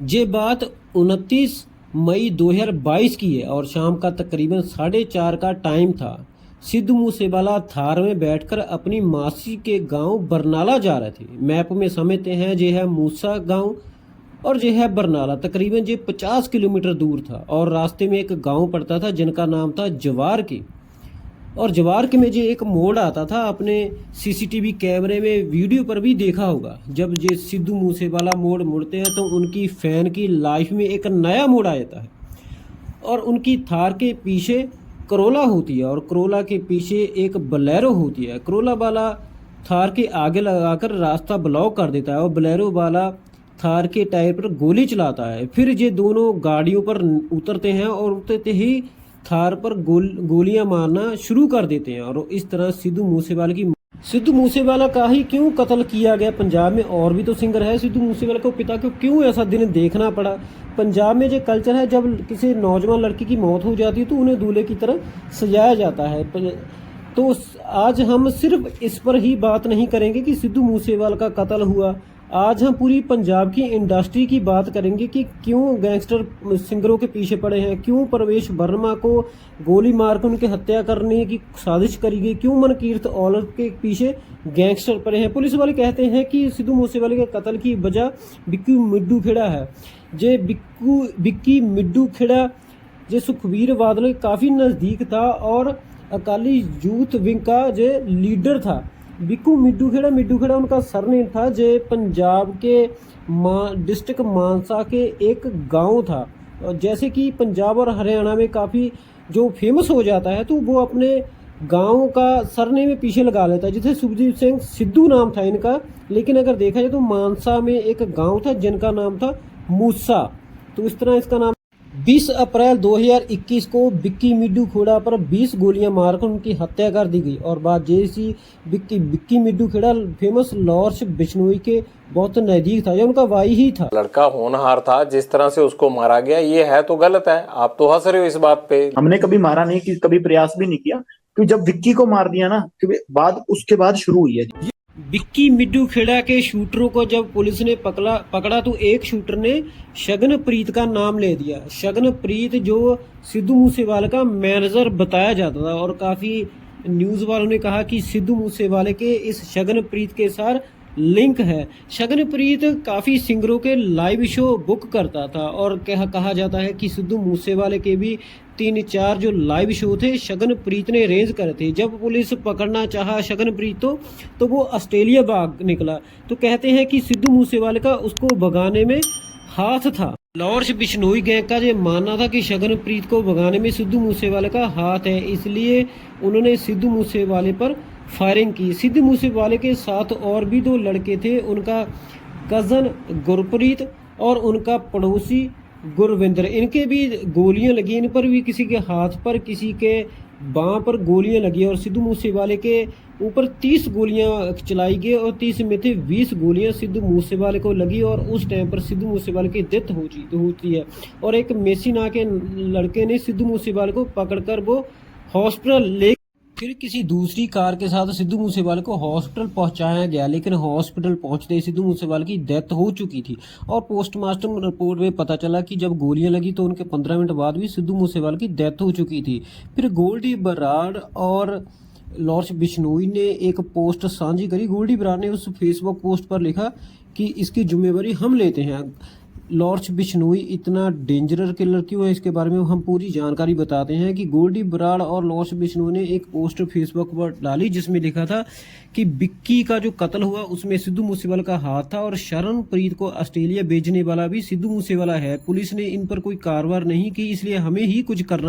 ये बात 29 मई 2022 की है और शाम का तकरीबन 4:30 का टाइम था। सिद्धू मूसेवाला थार में बैठकर अपनी मासी के गांव बरनाला जा रहे थे। मैप में समझते हैं ये है मूसा गांव और ये है बरनाला। तकरीबन ये 50 किलोमीटर दूर था और रास्ते में एक गांव पड़ता था जिनका नाम था जवार के। और जवार के में जो एक मोड़ आता था, आपने सीसीटीवी कैमरे में वीडियो पर भी देखा होगा, जब ये सिद्धू मूसेवाला मोड़ मुड़ते हैं तो उनकी फैन की लाइफ में एक नया मोड़ आ जाता है। और उनकी थार के पीछे करोला होती है और करोला के पीछे एक बलेरो होती है। करोला वाला थार के आगे लगाकर रास्ता ब्लॉक कर देता है और बलेरो वाला थार के टायर पर गोली चलाता है। फिर ये दोनों गाड़ियों पर उतरते हैं और उतरते ही थार पर गोलियां मारना शुरू कर देते हैं। और इस तरह सिद्धू मूसेवाला का ही क्यों कत्ल किया गया? पंजाब में और भी तो सिंगर है। सिद्धू मूसेवाला को पिता को क्यों ऐसा दिन देखना पड़ा? पंजाब में जो कल्चर है, जब किसी नौजवान लड़की की मौत हो जाती है तो उन्हें दूल्हे की तरह सजाया जाता है। तो आज हम सिर्फ इस पर ही बात नहीं करेंगे कि सिद्धू मूसेवाला का कत्ल हुआ। आज हम पूरी पंजाब की इंडस्ट्री की बात करेंगे कि क्यों गैंगस्टर सिंगरों के पीछे पड़े हैं, क्यों प्रवेश वर्मा को गोली मारकर उनकी हत्या करने की साजिश करी गई, क्यों मनकीरत औलख के पीछे गैंगस्टर पड़े हैं। पुलिस वाले कहते हैं कि सिद्धू मूसेवाले के कत्ल की वजह बिक्की मिड्डू खेड़ा है। जे बिक्की मिड्डू खेड़ा जे सुखबीर बादल के काफ़ी नज़दीक था और अकाली यूथ विंग का जो लीडर था। बिक्कू मिड्डू खेड़ा उनका सरनेम था। जे पंजाब के डिस्ट्रिक्ट मानसा के एक गांव था। और जैसे कि पंजाब और हरियाणा में काफ़ी जो फेमस हो जाता है तो वो अपने गांव का सरनेम में पीछे लगा लेता है। जैसे सुखजीत सिंह सिद्धू नाम था इनका, लेकिन अगर देखा जाए तो मानसा में एक गांव था जिनका नाम था मूसा। तो इस तरह इसका नाम 20 अप्रैल 2021 को बिक्की मिड्डू खेड़ा पर 20 गोलियां मारकर उनकी हत्या कर दी गई। और बात जैसी बिक्की मिड्डू खेड़ा फेमस लॉर्ड्स बिश्नोई के बहुत नजदीक था, जो उनका भाई ही था। लड़का होनहार था, जिस तरह से उसको मारा गया ये है तो गलत है। आप तो हंस रहे हो इस बात पे। हमने कभी मारा नहीं, कि कभी प्रयास भी नहीं किया, क्योंकि जब विक्की को मार दिया ना उसके बाद शुरू हुई है। बिक्की मिड्डू खेड़ा के शूटरों को जब पुलिस ने पकड़ा तो एक शूटर ने शगनप्रीत का नाम ले दिया। शगनप्रीत जो सिद्धू मूसेवाले का मैनेजर बताया जाता था और काफ़ी न्यूज़ वालों ने कहा कि सिद्धू मूसेवाले के इस शगनप्रीत के साथ लिंक है। शगनप्रीत काफ़ी सिंगरों के लाइव शो बुक करता था और कहा जाता है कि सिद्धू मूसेवाले के भी 3-4 जो लाइव शो थे शगनप्रीत ने अरेंज करे थे। जब पुलिस पकड़ना चाहा शगनप्रीत तो वो ऑस्ट्रेलिया भाग निकला। तो कहते हैं कि सिद्धू मूसेवाले का उसको भगाने में हाथ था। लॉर्ड्स बिश्नोई गैंग का ये मानना था कि शगनप्रीत को भगाने में सिद्धू मूसेवाले का हाथ है, इसलिए उन्होंने सिद्धू मूसेवाले पर फायरिंग की। सिद्धू मूसेवाले के साथ और भी 2 लड़के थे, उनका कज़न गुरप्रीत और उनका पड़ोसी गुरविंदर। इनके भी गोलियां लगी, इन पर भी किसी के हाथ पर किसी के बाँ पर गोलियां लगी और सिद्धू मूसेवाले के ऊपर 30 गोलियां चलाई गई और 30 में थे 20 गोलियां सिद्धू मूसेवाले को लगी। और उस टाइम पर सिद्धू मूसेवाले की डेथ होती है और एक मेसिना के लड़के ने सिद्धू मूसेवाले को पकड़कर वो हॉस्पिटल ले, फिर किसी दूसरी कार के साथ सिद्धू मूसेवाले को हॉस्पिटल पहुंचाया गया। लेकिन हॉस्पिटल पहुंचते ही सिद्धू मूसेवाले की डेथ हो चुकी थी और पोस्टमार्टम रिपोर्ट में पता चला कि जब गोलियां लगी तो उनके 15 मिनट बाद भी सिद्धू मूसेवाले की डेथ हो चुकी थी। फिर गोल्डी बराड़ और लॉर्ड्स बिश्नोई ने एक पोस्ट साझी करी। गोल्डी बराड़ ने उस फेसबुक पोस्ट पर लिखा कि इसकी जिम्मेवारी हम लेते हैं। लॉर्ड्स बिश्नोई इतना डेंजरस किलर क्यों है, इसके बारे में हम पूरी जानकारी बताते हैं कि गोल्डी बराड़ और लॉर्ड्स बिश्नोई ने एक पोस्ट फेसबुक पर डाली जिसमें लिखा था कि बिक्की का जो कत्ल हुआ उसमें सिद्धू मूसेवाला का हाथ था और शरणप्रीत को ऑस्ट्रेलिया भेजने वाला भी सिद्धू मूसेवाला है। पुलिस ने इन पर कोई कार्रवाई नहीं की, इसलिए हमें ही कुछ करना